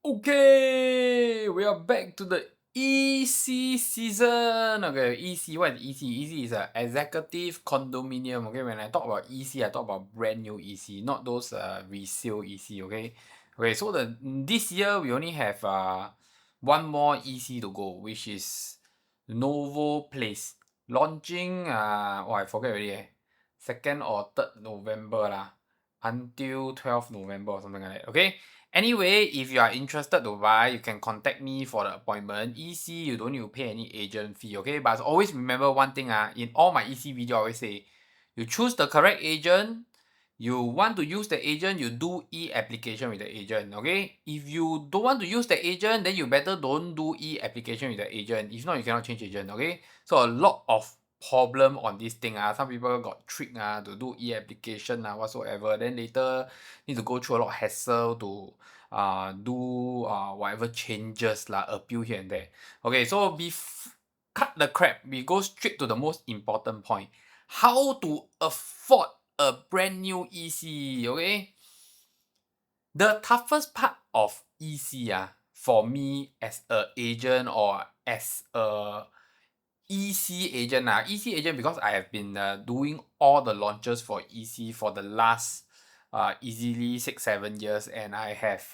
Okay, we are back to the EC season. Okay, EC, what is EC? EC is a executive condominium. Okay, when I talk about EC, I talk about brand new EC, not those resale EC. Okay, so this year we only have one more EC to go, which is Novo Place launching. I forget already. 2nd or 3rd November lah, until 12th November or something like that. Okay. Anyway, if you are interested to buy, you can contact me for the appointment. EC, you don't need to pay any agent fee, okay? But always remember one thing, in all my EC video, I always say, you choose the correct agent, you want to use the agent, you do e-application with the agent, okay? If you don't want to use the agent, then you better don't do e-application with the agent. If not, you cannot change agent, okay? So a lot of problem on this thing. Some people got tricked to do e-application whatsoever. Then later need to go through a lot of hassle to do whatever changes appeal here and there. Okay, so cut the crap. We go straight to the most important point. How to afford a brand new EC, okay? The toughest part of EC for me as a agent or as a EC agent EC agent, because I have been doing all the launches for EC for the last easily 6-7 years, and I have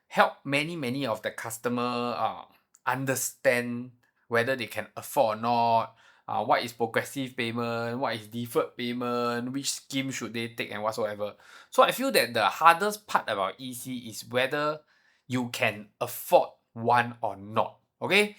helped many of the customer understand whether they can afford or not, what is progressive payment, what is deferred payment, which scheme should they take and whatsoever. So I feel that the hardest part about EC is whether you can afford one or not, okay?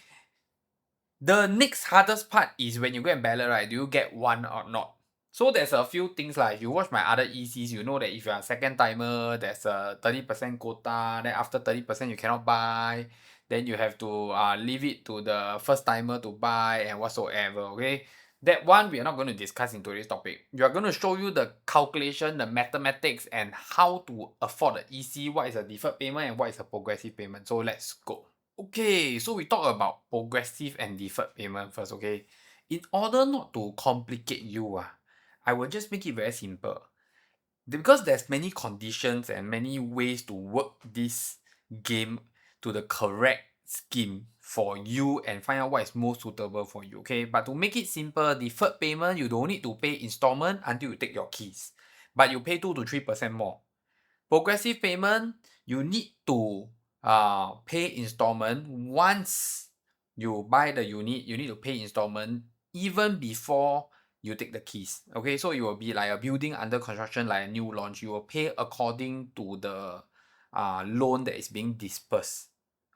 The next hardest part is when you go and ballot, right? Do you get one or not? So there's a few things like, if you watch my other ECs, you know that if you're a second timer, there's a 30% quota. Then after 30% you cannot buy. Then you have to leave it to the first timer to buy and whatsoever. Okay, that one we are not going to discuss in today's topic. We are going to show you the calculation, the mathematics, and how to afford the EC. What is a deferred payment and what is a progressive payment? So let's go. Okay, so we talk about progressive and deferred payment first, okay? In order not to complicate you, I will just make it very simple. Because there's many conditions and many ways to work this game to the correct scheme for you and find out what is most suitable for you, okay? But to make it simple, deferred payment, you don't need to pay installment until you take your keys. But you pay 2 to 3% more. Progressive payment, you need to pay installment. Once you buy the unit, you need to pay installment even before you take the keys. Okay, so it will be like a building under construction, like a new launch. You will pay according to the loan that is being dispersed.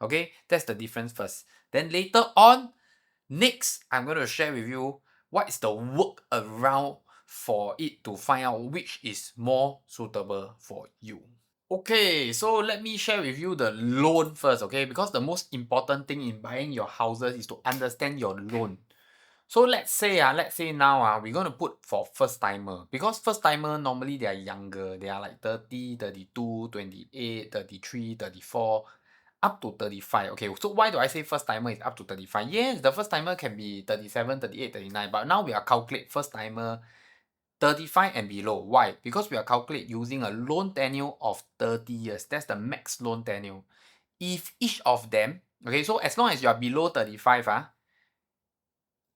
Okay, that's the difference first. Then later on, next, I'm going to share with you what is the work around for it to find out which is more suitable for you. Okay, so let me share with you the loan first, okay? Because the most important thing in buying your houses is to understand your loan. So let's say now we're going to put for first timer, because first timer normally they are younger. They are like 30, 32, 28, 33, 34, up to 35. Okay, so why do I say first timer is up to 35? Yes, the first timer can be 37, 38, 39, but now we are calculate first timer 35 and below. Why? Because we are calculate using a loan tenure of 30 years. That's the max loan tenure. If each of them, okay, so as long as you are below 35,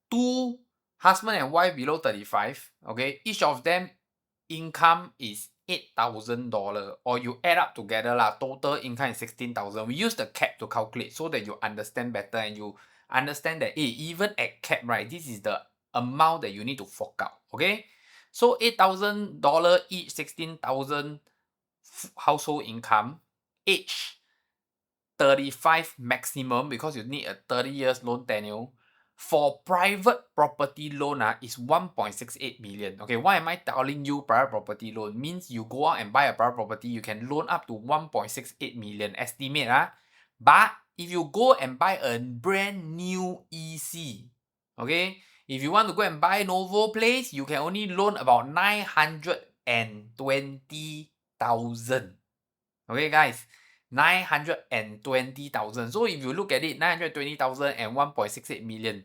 two husband and wife below 35, okay, each of them income is $8,000, or you add up together total income is 16,000. We use the cap to calculate so that you understand better and you understand that even at cap, right, this is the amount that you need to fork out. Okay, so $8,000 each, 16,000 household income, age 35 maximum, because you need a 30 years loan tenure. For private property loan is 1.68 million. Okay, why am I telling you private property loan? Means you go out and buy a private property, you can loan up to 1.68 million estimate. But if you go and buy a brand new EC, okay, if you want to go and buy Novo Place, you can only loan about 920,000. Okay, guys, 920,000. So if you look at it, 920,000 and 1.68 million,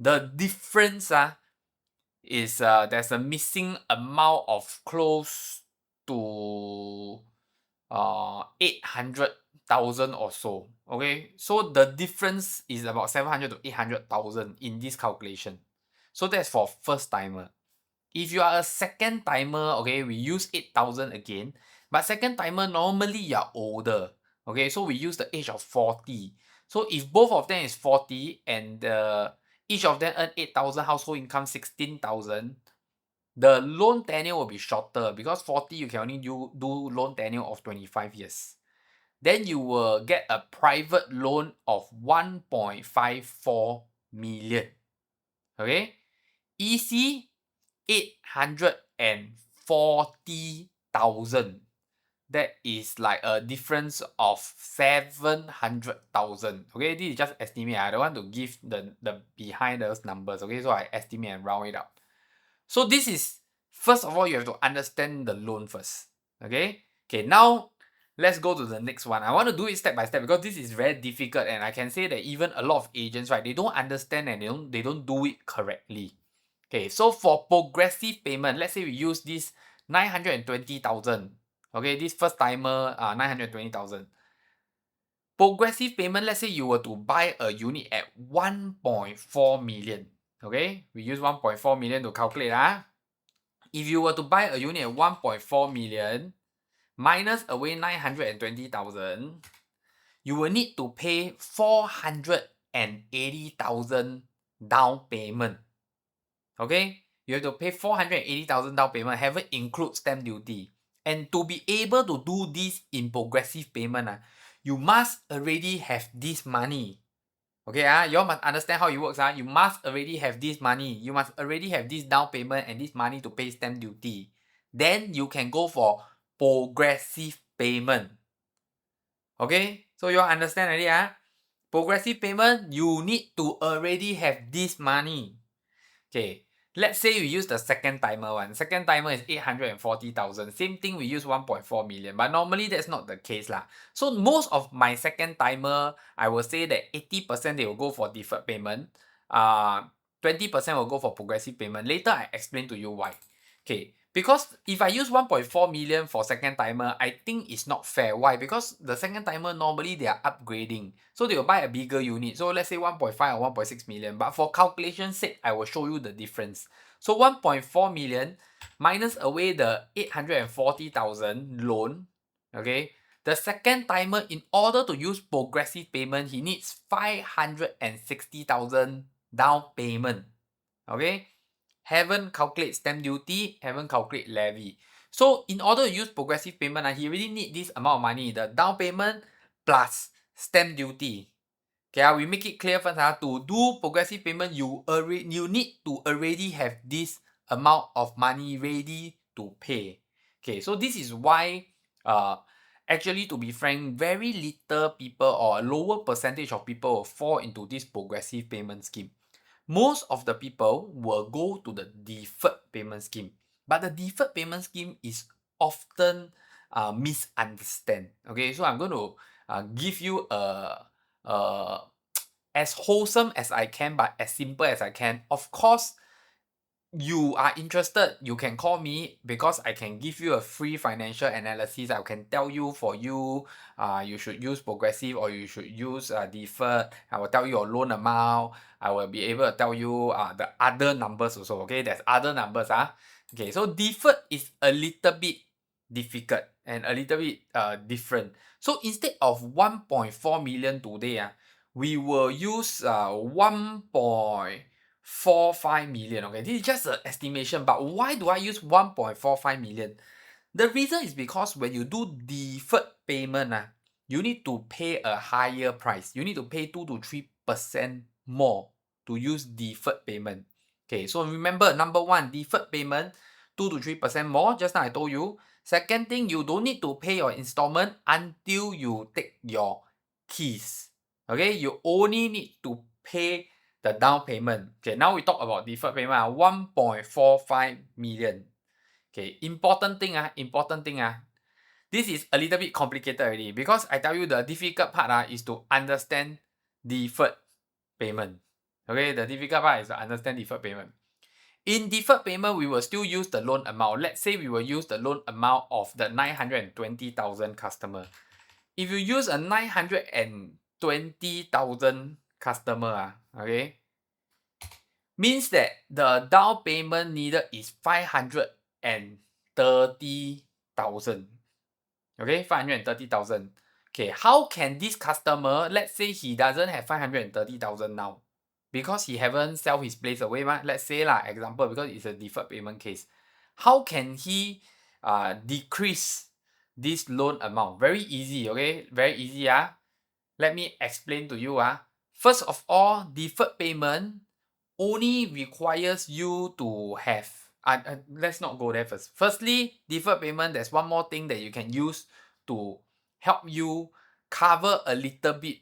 the difference is there's a missing amount of close to 800,000 800,000 or so. Okay, so the difference is about 700 to 800,000 in this calculation. So that's for first timer. If you are a second timer, okay, we use 8,000 again. But second timer, normally you're older. Okay, so we use the age of 40. So if both of them is 40 and each of them earn 8,000, household income 16,000, the loan tenure will be shorter because 40 you can only do loan tenure of 25 years. Then you will get a private loan of 1.54 million. Okay, EC 840,000. That is like a difference of 700,000. Okay, this is just estimate. I don't want to give the behind those numbers. Okay, so I estimate and round it up. So this is, first of all, you have to understand the loan first. Okay, now let's go to the next one. I want to do it step by step because this is very difficult, and I can say that even a lot of agents, right, they don't understand and they don't do it correctly. Okay, so for progressive payment, let's say we use this 920,000. Okay, this first timer 920,000. Progressive payment, let's say you were to buy a unit at 1.4 million. Okay, we use 1.4 million to calculate. If you were to buy a unit at 1.4 million, minus away 920,000, you will need to pay 480,000 down payment. Okay, you have to pay 480,000 down payment, haven't include stamp duty. And to be able to do this in progressive payment, you must already have this money. Okay, you all must understand how it works. You must already have this money. You must already have this down payment and this money to pay stamp duty. Then you can go for progressive payment. Okay, so you all understand already. Progressive payment, you need to already have this money. Okay, let's say you use the second timer one. Second timer is 840,000. Same thing, we use 1.4 million. But normally that's not the case. So most of my second timer, I will say that 80% they will go for deferred payment. 20% will go for progressive payment. Later I explain to you why. Okay, because if I use 1.4 million for second timer, I think it's not fair. Why? Because the second timer normally they are upgrading. So they will buy a bigger unit. So let's say 1.5 or 1.6 million. But for calculation sake, I will show you the difference. So 1.4 million minus away the 840,000 loan. Okay, the second timer, in order to use progressive payment, he needs 560,000 down payment. Okay, haven't calculate stamp duty, haven't calculate levy. So in order to use progressive payment, he really need this amount of money, the down payment plus stamp duty. Okay, we make it clear first. To do progressive payment, you need to already have this amount of money ready to pay. Okay, so this is why actually, to be frank, very little people or a lower percentage of people will fall into this progressive payment scheme. Most of the people will go to the deferred payment scheme. But the deferred payment scheme is often misunderstood. Okay, so I'm going to give you as wholesome as I can, but as simple as I can. Of course, you are interested, you can call me because I can give you a free financial analysis. I can tell you you should use progressive or you should use deferred. I will tell you your loan amount. I will be able to tell you the other numbers also. Okay, there's other numbers. Okay, so deferred is a little bit difficult and a little bit different. So instead of 1.4 million today, we will use 1.45 million. Okay, this is just an estimation, but why do I use 1.45 million? The reason is because when you do deferred payment, you need to pay a higher price. You need to pay 2 to 3% more to use deferred payment. Okay, so remember, number one, deferred payment 2 to 3% more. Just now I told you. Second thing, you don't need to pay your installment until you take your keys. Okay, you only need to pay the down payment. Okay, now we talk about deferred payment. 1.45 million. Okay, important thing. This is a little bit complicated already because I tell you the difficult part is to understand deferred payment. Okay, the difficult part is to understand deferred payment. In deferred payment, we will still use the loan amount. Let's say we will use the loan amount of the 920,000 customer. if you use a 920,000 customer, okay, means that the down payment needed is 530,000. Okay, 530,000. Okay, how can this customer, let's say he doesn't have 530,000 now, because he haven't sell his place away, let's say lah, example, because it's a deferred payment case. How can he decrease this loan amount? Very easy, okay? Very easy. Let me explain to you. First of all, deferred payment only requires you to have let's not go there first. Firstly, deferred payment, there's one more thing that you can use to help you cover a little bit,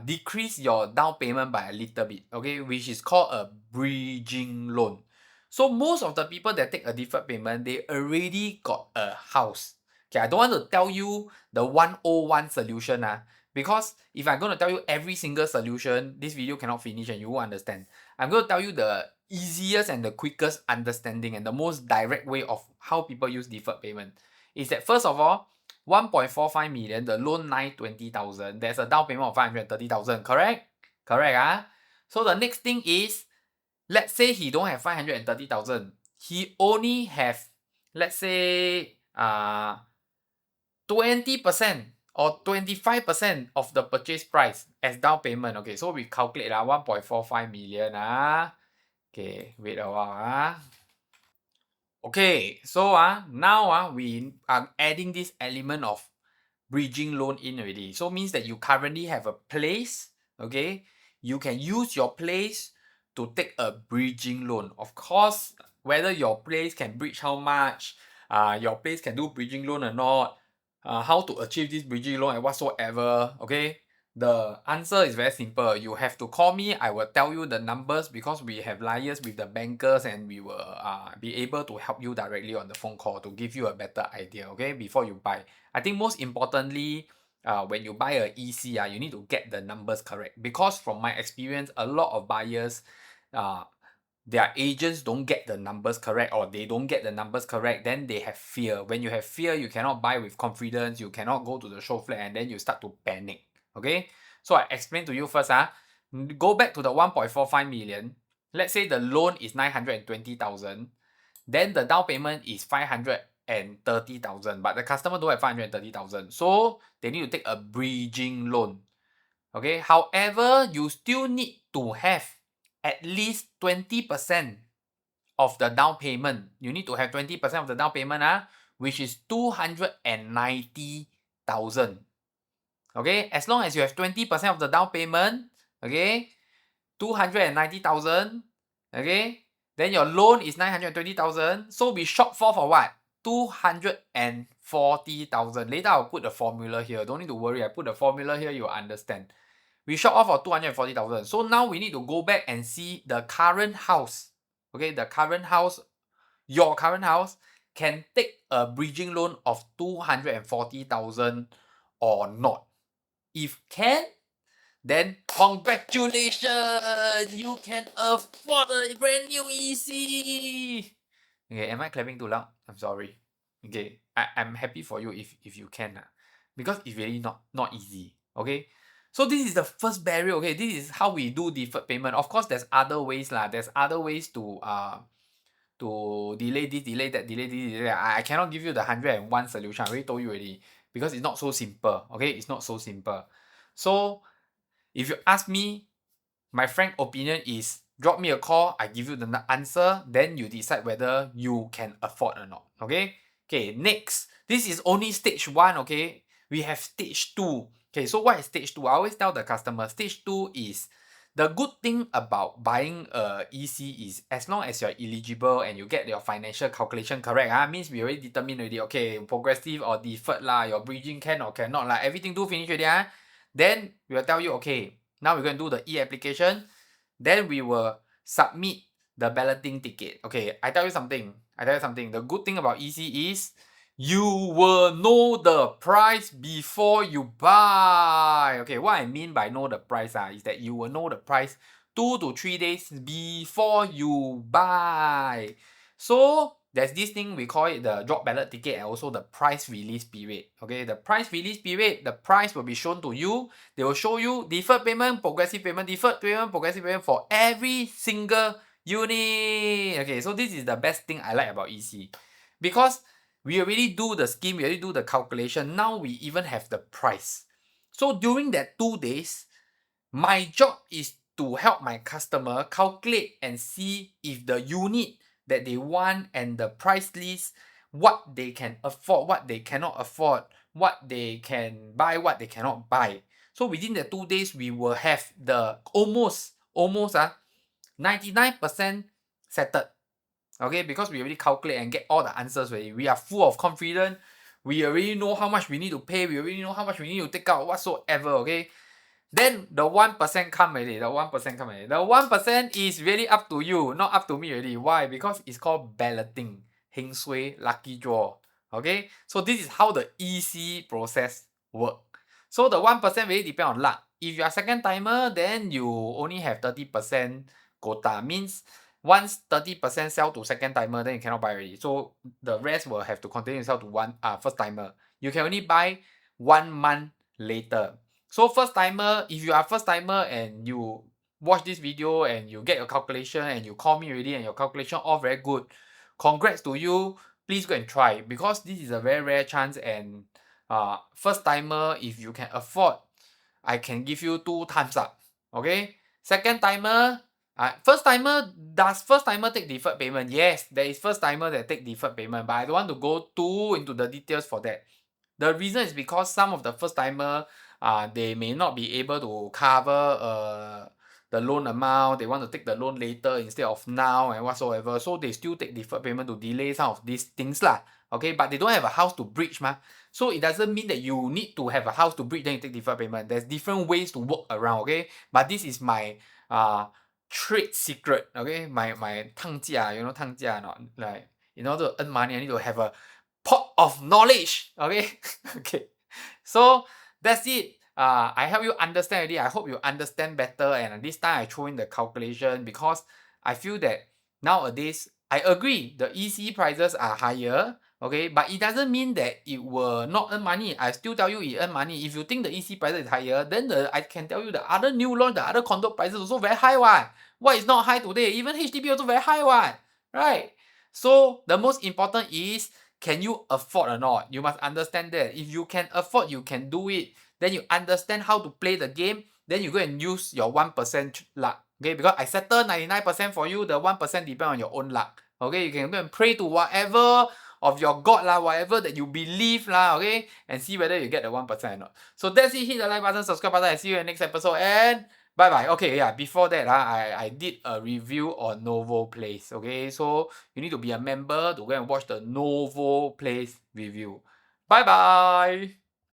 decrease your down payment by a little bit, okay, which is called a bridging loan. So most of the people that take a deferred payment, they already got a house. Okay, I don't want to tell you the 101 solution, because if I'm going to tell you every single solution, this video cannot finish and you won't understand. I'm going to tell you the easiest and the quickest understanding and the most direct way of how people use deferred payment. Is that first of all, 1.45 million, the loan 920,000, there's a down payment of 530,000, correct? Correct, So the next thing is, let's say he don't have 530,000. He only have, let's say, 20% or 25% of the purchase price as down payment. Okay, so we calculate 1.45 million. Okay, wait a while. Okay, so now we are adding this element of bridging loan in already. So means that you currently have a place, okay? You can use your place to take a bridging loan. Of course, whether your place can bridge how much, your place can do bridging loan or not, how to achieve this bridging loan and whatsoever, okay? The answer is very simple. You have to call me. I will tell you the numbers because we have liaised with the bankers and we will be able to help you directly on the phone call to give you a better idea, okay, before you buy. I think most importantly, when you buy a EC, you need to get the numbers correct, because from my experience, a lot of buyers, their agents don't get the numbers correct, or they don't get the numbers correct, then they have fear. When you have fear, you cannot buy with confidence, you cannot go to the show flat, and then you start to panic, okay? So I explain to you first, go back to the 1.45 million. Let's say the loan is 920,000, then the down payment is 530,000, but the customer don't have 530,000, so they need to take a bridging loan. Okay, however, you still need to have at least 20% of the down payment. You need to have 20% of the down payment, which is 290,000. Okay, as long as you have 20% of the down payment, okay, 290,000, okay, then your loan is 920,000. So we shortfall for what? 240,000. Later I'll put the formula here. Don't need to worry. I put the formula here, you'll understand. We short off for 240,000. So now we need to go back and see the current house. Okay, the current house, your current house can take a bridging loan of 240,000 or not. If can, then congratulations! You can afford a brand new EC! Okay, am I clapping too loud? I'm sorry. Okay, I'm happy for you if you can. Because it's really not easy. Okay? So this is the first barrier. Okay, this is how we do deferred payment. Of course, there's other ways. There's other ways to delay this, delay that, delay this, delay that. I cannot give you the 101 solution. I already told you already. Because it's not so simple. Okay, it's not so simple. So if you ask me, my frank opinion is drop me a call, I give you the answer, then you decide whether you can afford or not. Okay? Okay, next. This is only stage 1, okay? We have stage 2. Okay, so what is stage 2? I always tell the customer, stage 2 is the good thing about buying a EC is as long as you're eligible and you get your financial calculation correct, means we already determined already, okay, progressive or deferred your bridging can or cannot everything do finish already, then we will tell you, okay, now we're going to do the e-application, then we will submit the balloting ticket. Okay, I tell you something. The good thing about EC is you will know the price before you buy. Okay, what I mean by know the price is that you will know the price 2 to 3 days before you buy. So there's this thing we call it the drop ballot ticket and also the price release period. Okay, the price release period, the price will be shown to you. They will show you deferred payment, progressive payment, deferred payment, progressive payment for every single unit. Okay, so this is the best thing I like about EC. Because we already do the scheme, we already do the calculation. Now we even have the price. So during that 2 days, my job is to help my customer calculate and see if the unit that they want and the price list, what they can afford, what they cannot afford, what they can buy, what they cannot buy. So within the 2 days, we will have the almost 99% settled. Okay, because we already calculate and get all the answers already. We are full of confidence. We already know how much we need to pay. We already know how much we need to take out whatsoever. Okay. Then the 1% come already. The 1% come already. The 1% is really up to you, not up to me already. Why? Because it's called balloting. Heng sui, lucky draw. Okay? So this is how the EC process work. So the 1% really depend on luck. If you are second timer, then you only have 30% quota. Means once 30% sell to second timer, then you cannot buy already. So the rest will have to continue to sell to first timer. You can only buy 1 month later. So first timer, if you are first timer and you watch this video and you get your calculation and you call me already and your calculation all very good, congrats to you. Please go and try because this is a very rare chance and first timer, if you can afford, I can give you 2 thumbs up. Okay. Second timer, does first timer take deferred payment? Yes, there is first timer that take deferred payment, but I don't want to go too into the details for that. The reason is because some of the first timer, they may not be able to cover the loan amount. They want to take the loan later instead of now and whatsoever. So they still take deferred payment to delay some of these things lah. Okay, but they don't have a house to bridge mah. So it doesn't mean that you need to have a house to bridge then you take deferred payment. There's different ways to work around. Okay, but this is my trade secret. Okay, my 烫价, you know 烫价 not like in order to earn money I need to have a pot of knowledge. Okay. Okay, so that's it. I help you understand already. I hope you understand better and this time I throw in the calculation because I feel that nowadays I agree the EC prices are higher. Okay, but it doesn't mean that it will not earn money. I still tell you it earn money. If you think the EC prices is higher, then I can tell you the other new launch, the other condo prices also very high what. Why is not high today? Even HDB also very high what, right? So the most important is, can you afford or not? You must understand that. If you can afford, you can do it. Then you understand how to play the game. Then you go and use your 1% luck. Okay, because I settle 99% for you. The 1% depend on your own luck. Okay, you can go and pray to whatever of your God lah, whatever that you believe lah. Okay, and see whether you get the 1% or not. So that's it. Hit the like button, subscribe button. I see you in the next episode and bye bye. Okay, yeah, before that, I did a review on Novo Place. Okay, so you need to be a member to go and watch the Novo Place review. Bye bye.